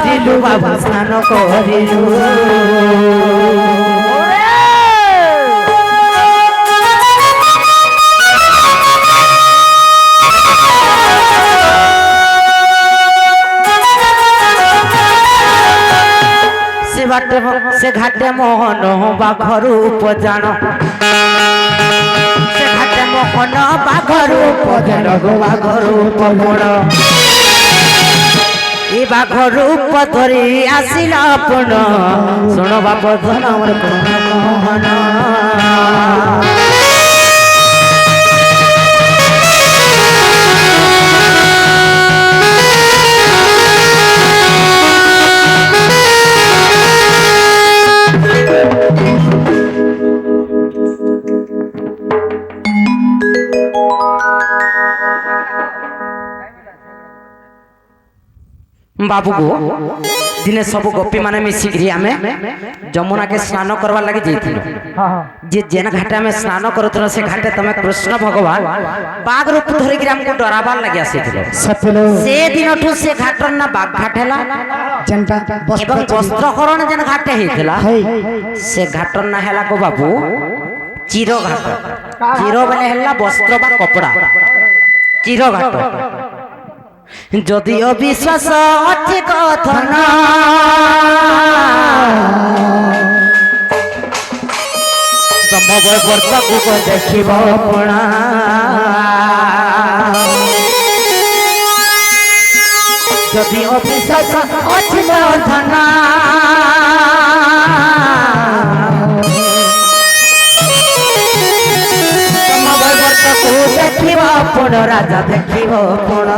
କରିଲୁ ବାବୁ ସ୍ନାନ କରିଲୁ से घाटे मोहन बाघर उपजान से घाटे मोहन बाघर उपजान गो बाघर उपगण ए बाघर उप धरी आसिला आपण सुन बाप धन मोर मोहन बाबू को दिने सब गोपी माने मिसिकी आम जमुना के स्नान करवा लगे जे जेन घाटे में स्नान करुल से घाटे तुम कृष्ण भगवान बाघ रूप धरिक हमको डराबार लगे से दिन से घाटर ना बाघ घाट है वस्त्रहरण जेन घाटे होता से घाटर ना है को बाबू चिरो घाट चिरो बेले है वस्त्र बा कपड़ा चिरो घाट যদিও বিশ্বাস আছে কথা না তমবয় বর্তকু দেখিব পড়া যদিও বিশ্বাস আছে কথা না देखिब पुण राजा देखिब पुण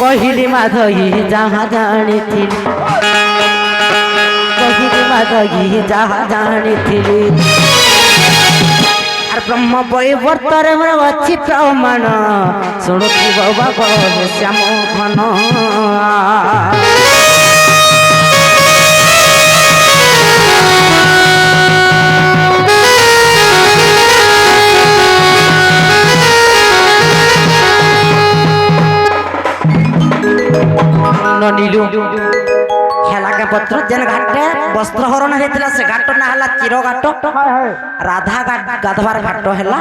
कहली माधई जहाँ जानी कहली माधई जहाँ जानी ब्रह्म वैवर्तर अच्छी प्रमाण शुणुथिब बाबा श्याम घन नीलू हेला के पत्र जेन घाटे वस्त्रहरण हेतिला से घाट ना हला चिरो घाट राधा घाट गाधवार घाट हेला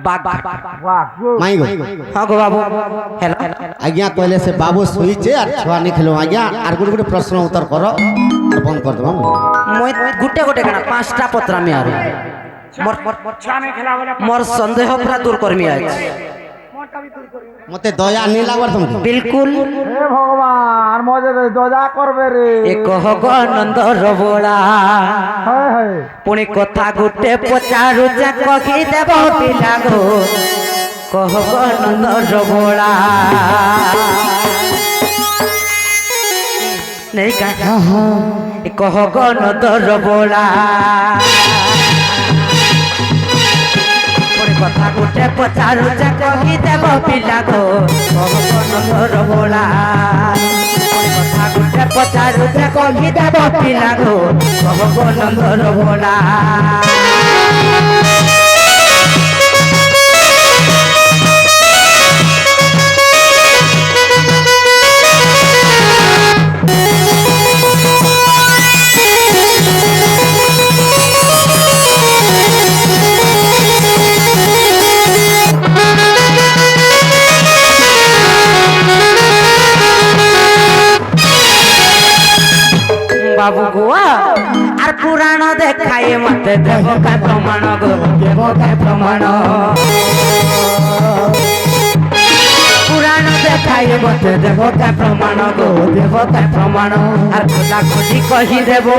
बाग माई गो हां गो बाबू हेला आज्ञा कहले से बाबू सोई छे और छुआ नहीं खेलो आज्ञा और गुटे प्रश्न उत्तर करो बंद कर दबा मोय गुटे गुटे कना पांचटा पत्र में आरो मोर संदेह पूरा दूर करमी आज मते दया नहीं लागवर तुमको बिल्कुल हे भगवान मजे दया करबे रे एक हो नंद रबोला हाय हाय पुणी कथा गुटे पचारु जा कहि देबो पिला गो कहबो नंद रबोला नहीं का हां एक हो नंद रबोला कथा गुटे पचारु जा कहि देबो पिला गो कहबो नंद रबोला कथा गुटे पचारु जा कहि देबो पिला गो कहबो नंद रबोला बाबू गुआ और पुराण देखाए मत देव का प्रमाण गो देव का प्रमाण पुराण देखाए मत देव का प्रमाण गो देव का प्रमाण और खुला खुली कही देव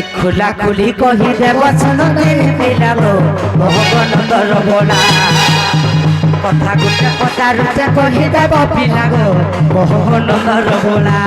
एक खुला खुली कही देव सुन पिला गो भगवान रबोला कथा गुटे पचारु से कहि देब पिला गो भगवान रबोला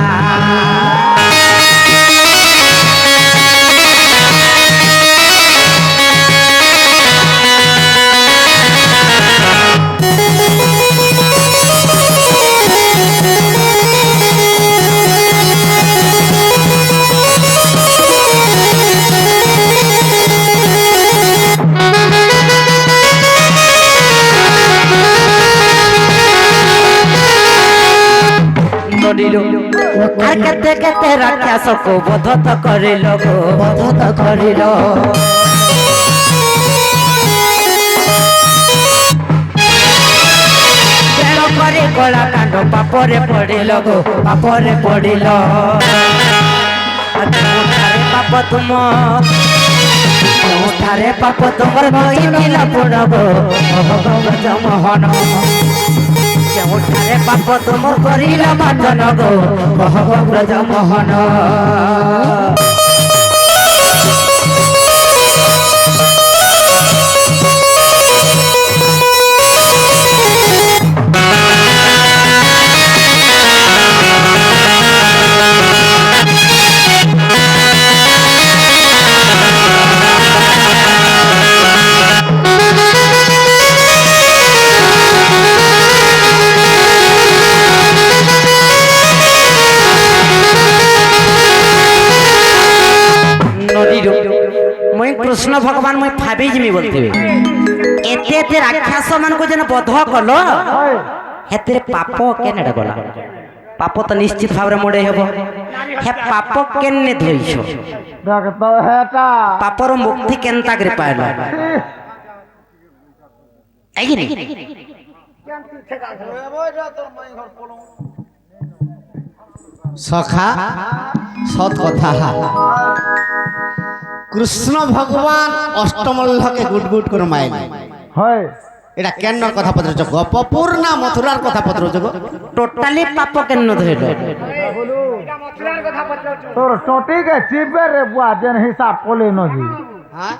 নদীর আর কেতে কেতে রাক্ষসক বধ তো করিল গো বধ তো করিল তেণ করে কলা কাণ্ড পাপরে পড়িল গো পাপরে পড়িল পাপ তুম ঠারে পাপ তোমার নইলা পুরব ভগবত মোহন কেউঠারে পাপ তোমার করিলা মাতন গো ভগবত মোহন कृष्ण भगवान मैं भाभी जिमी बोलते एते एते राक्षस मान को जन बध कलो हेते पाप केनेडा गला पाप तो निश्चित भाव रे मोडे हेबो हे पाप केने धोइछो देख तो हेटा पापर मुक्ति केनता करे पाइलो आइ नि सखा सत कथा कृष्ण भगवान अष्टमल्ल के गुट गुट कर माइल হয় एटा केन कथा पत्र गपपुर ना मथुरार कथा पत्र टोटली पाप केन धइलो তোর টোটি के चिपे रे बुआ जन हिसाब कोले नजी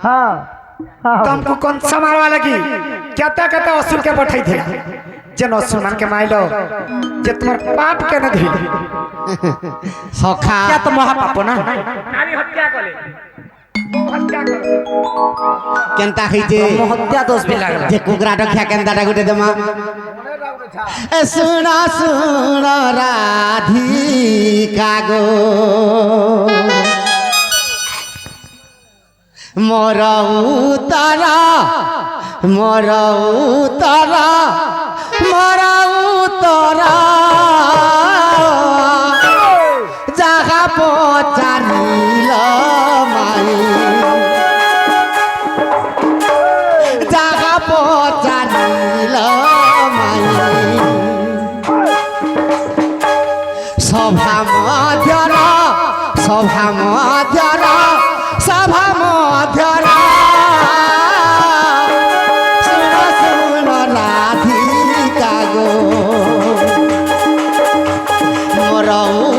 हां तुमको कौन सा मारवा लगी कहता कहता असुर के पठाई थे जन असुर मान के माइलो जे तुम्हार पाप के न धइल सखा क्या तो महापाप ना नारी हत्या कले हत्या कर केनता खइजे हत्या दोष भी लागला जे कुकरा रखा केनता टा गुटे देमा ए सुना सुना राधिका गो मोर उतारा मोर उतारा मोर उतारा जागा पचानिल माई जागा पचानिल माई सभा मध्यर सभा मध्यर सभा मध्यर सुन सुन राधिका गो मोर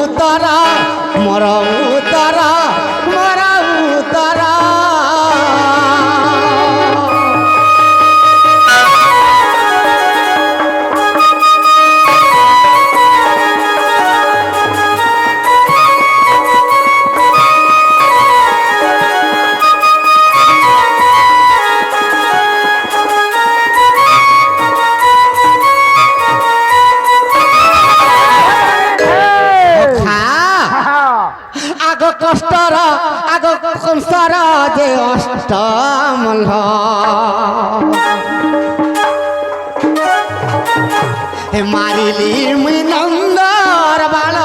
उतरा मोर उतरा मोर उतरा आग कष्टर आग कंसर जे अष्टमल्ल हे मारिली मुई नंदर बाल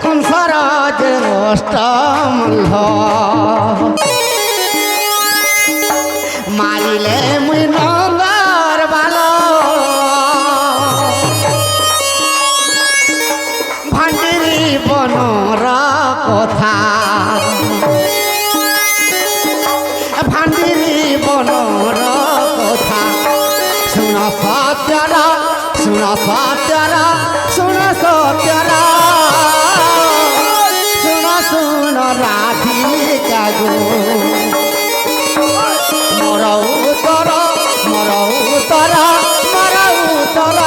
कंसर जे अष्टमल्ल मारिले मुई नंदर बाल বনর কথা ভান্ডিরি বনর কথা শুন সত্যর শুন সত্যর শুন সত্যর শুন শুন রাধিকা গো মোর উত্তর মোর উত্তর মোর উত্তর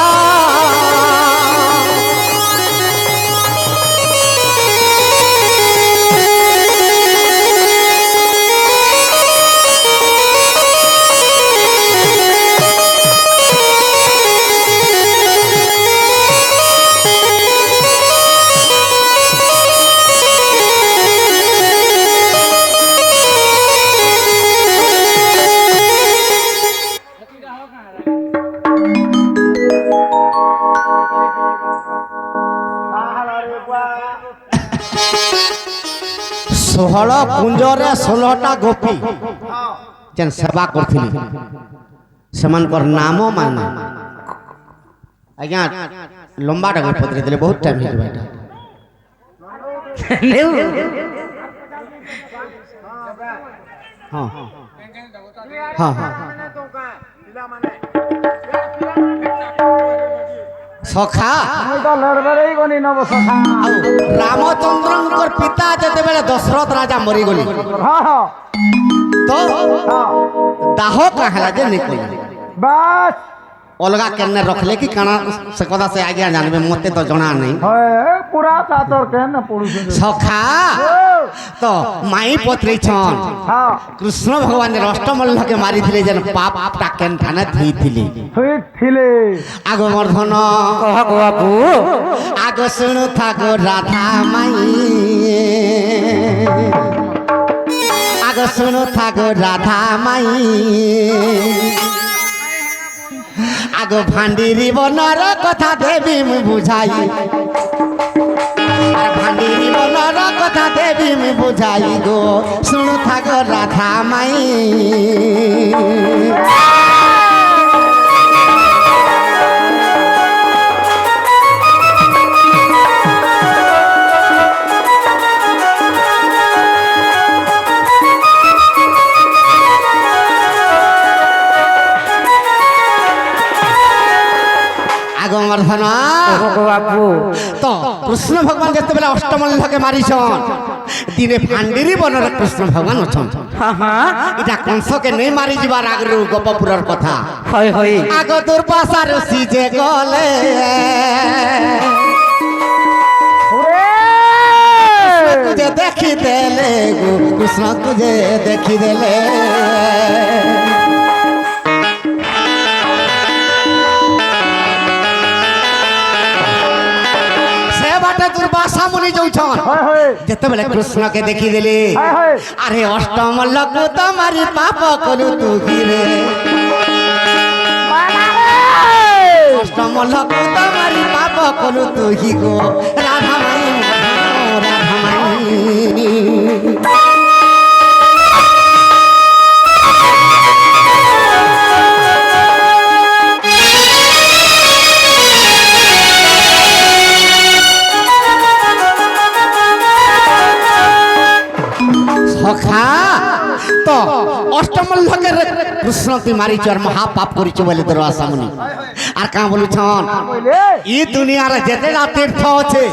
ଷୋହଳ କୁଞ୍ଜରେ 16ଟା ଗୋପୀ ଯେନ୍ ସେବା କରିଥିଲି ସେମାନଙ୍କର ନାମ ମାନ ଆଜ୍ଞା ଲମ୍ବାଟା ଗପ ପତ୍ରିଥିଲେ ବହୁତ ଟାଇମ୍ ହେଇଯିବ ଏଇଟା ହଁ ହଁ ହଁ ସଖା ମୁଇଁ ତ ଲড়বেড়েই গনি নব সখা ଆଉ ରାମଚନ୍ଦ୍ରଙ୍କର ପିତା ଯେତେବେଳେ ଦଶରଥ ରାଜା ମରିଗଲେ হ্যাঁ হ্যাঁ ତ হ্যাঁ ଦାହ କାଁ ହେଲା ଯେ ନିକଲେ বাস ଅଲଗା କେନେ ରଖିଲେ କି କାଣା ସେ କଥା ସେ ଆଜ୍ଞା ଜାଣିବେ ମତେ ତ ଜଣା ନାହିଁ হয় পুরা সাতর কেন পড়ুছেন ସଖା ତ ମାଇ ପତ୍ରେଇଛନ୍ হ্যাঁ କୃଷ୍ଣ ଭଗବାନ ଅଷ୍ଟମଲ୍ଲକେ ମାରିଥିଲେ ଯେନ୍ ପାପଟା କେନ୍ଠାନେ ଥଇଥିଲେ তুই ছিলে ଆଗ ମର୍ଦ୍ଧନ କହ ଗୋ ବାବୁ ଆଗ ଶୁଣୁ ଥାକ ରାଧା ମାଇ ଆଗ ଶୁଣୁ ଥାକ ରାଧା ମାଇ আগ ভান্ডিরি বনর কথা দেবী মু বুঝাই আর ভান্ডিরি বনর কথা দেবী মু বুঝাই গো শুনু থাক রাধা মাই মর্ধন কহ গো বাবু তো কৃষ্ণ ভগবান যেতবেলে অষ্টমল্লকে মারিছন দিনে ভান্ডিরি বনরে কৃষ্ণ ভগবান অছন হ্যাঁ হ্যাঁ এটা কংসকে নেই মারি যাবার আগরে গোপপুরর কথা হয় হয় আগ দুর্বাসা ঋষি যে গলে তুঝে দেখি দেলে গো কৃষ্ণ তুঝে দেখি দেলে দুর্বাসা মুনি যাউছন হয় হয় যেতবেলে কৃষ্ণকে দেখি দেলে হয় হয় আরে অষ্টমল্লক তোমারি পাপ করু তু গিরে অষ্টমল্লক তোমারি পাপ করু তু হি গো রাধা মাই রাধা মাই সখা তো অষ্টমল্লকের কৃষ্ণ তুই মারিছ আর মহাপাপ করিছ বলে তোর আশা মুনি আর কাঁ বলুছন কইলে ই দুনিয়ার যেতেটা তীর্থ আছে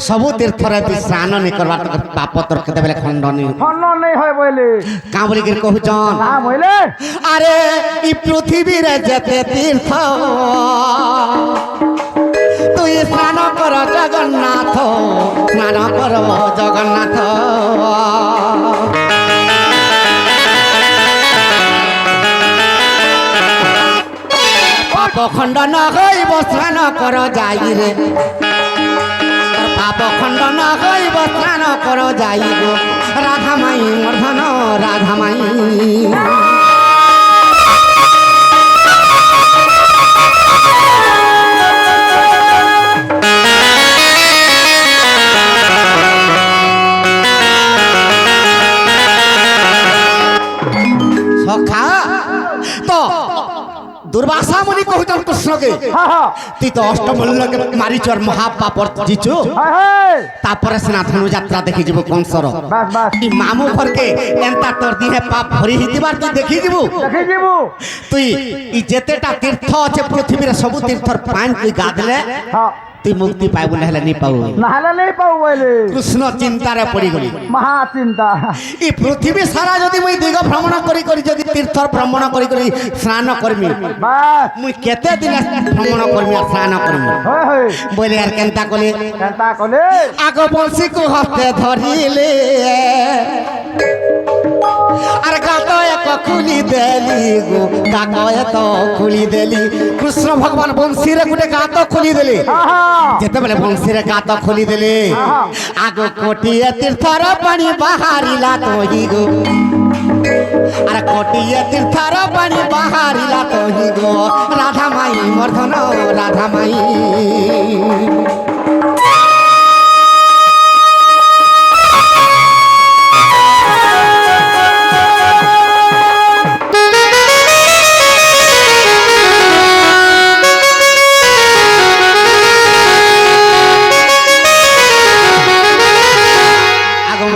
সবু তীর্থরে তুই স্নান নি করবার তোর পাপ তোর কেতেবেলে খণ্ডনী খন্ন নেই হয় বইলে কাঁ বলি কি কহুছন না বইলে আরে ই পৃথিবীরে যেতে তীর্থ তুই স্নান কর জগন্নাথ স্নান কর জগন্নাথ পাপ খণ্ডন হইব স্নান কর যাই রে পাপ খণ্ডন হইব স্নান কর যাই গো রাধা মাই মর্ধন রাধা মাই সখা তো দুর্বাসা মুনি কহুছন কৃষ্ণকে হ্যাঁ হ্যাঁ তুই তো অষ্টমল্লকে মারিছ আর মহাপাপ জিছু হয় হয় তারপরে সিনা ধনুযাত্রা দেখি যাব কংসর বাস বাস ই মামু ঘরকে এন্তা তোর দিহে পাপ ভরি হিতিবার তুই দেখি যাবু দেখি যাবো তুই ই যেতেটা তীর্থ আছে পৃথিবীর সবু তীর্থর পান তুই গাধলে হ্যাঁ তুই মুক্তি পাইবু নাহলে নি পাবু নাহলে নেই পাবো বইলে কৃষ্ণ চিন্তারে পড়ি গলি মহা চিন্তা ই পৃথিবী সারা যদি মুই দিগ ভ্রমণ করি করি যদি তীর্থর ভ্রমণ করি করি স্নান করমি বাস মুই কেতে দিন ভ্রমণ করমি আর স্নান করমি হয় হয় বলে আর কেনতা কলি চিন্তা কলে আগ বংশীকু হস্তে ধরিলে আর গাত এক খুলি দেলি গো গাত এত খুলি দেলি কৃষ্ণ ভগবান বংশীরে গোটে গাত খুলি দেলি আহা যেতেবেলে বংশীরে গাত খুলি দেলি আগ কোটিয়ে তীর্থর পানি বাহারিলা তোহি গো আর কোটিয়ে তীর্থর পানি বাহারিলা তোহি গো রাধা মাই মর্ধন রাধা মাই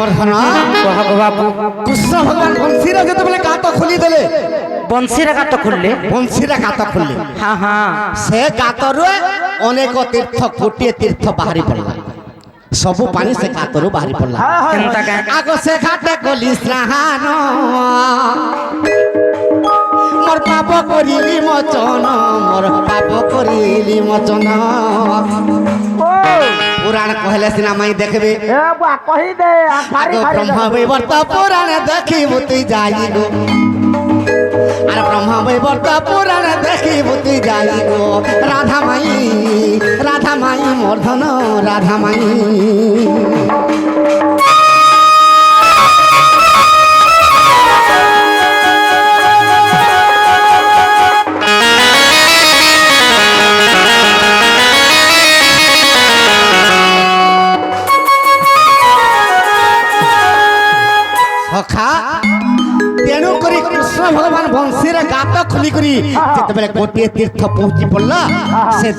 মর্ধন কহ গো বাবু কৃষ্ণ ভগবান বংশীর যেতবে গাত খুলি দেলে বংশীর গাত খুললে বংশীর গাত খুললে হ্যাঁ হ্যাঁ সে গাতরু অনেক তীর্থ গোটিয়ে তীর্থ বাহারি পড়লা সবু পানি সে গাতরু বাহারি পড়লা কেনতা কা আগ সে ঘাটে গলি স্নান মোর পাপ করিলি মোচন মোর পাপ করিলি মোচন পুরাণ কহলে সিনা মাই দেখবে এ বুয়া কহি দে আগ ব্রহ্ম বৈবর্ত পুরাণ দেখিবু তুই যাই গো আর ব্রহ্ম বৈবর্ত পুরাণ দেখিবু তুই যাই গো রাধা মাই মর্ধন রাধা মাই সখা তেণু করি কৃষ্ণ ভগবান বংশীর গাত খুলি করি যেতবে গোটিয়ে তীর্থ পৌঁছি পড়লা সে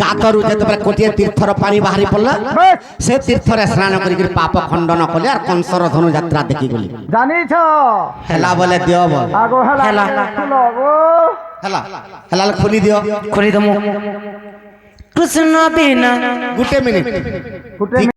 গাতরু যেতবে গোটিয়ে তীর্থর পানি বাহারি পড়লা সে তীর্থরে স্নান করি পাপ খণ্ডন কলে আর কংসর ধনু যাত্রা দেখি গলি জানিছ হেলা বলে দিও বল আগো হেলা হেলা। খুলো গো হেলা হেলা খুলি দিও খুলি দমু কৃষ্ণ বিনা গুটে মিনিট ফুটে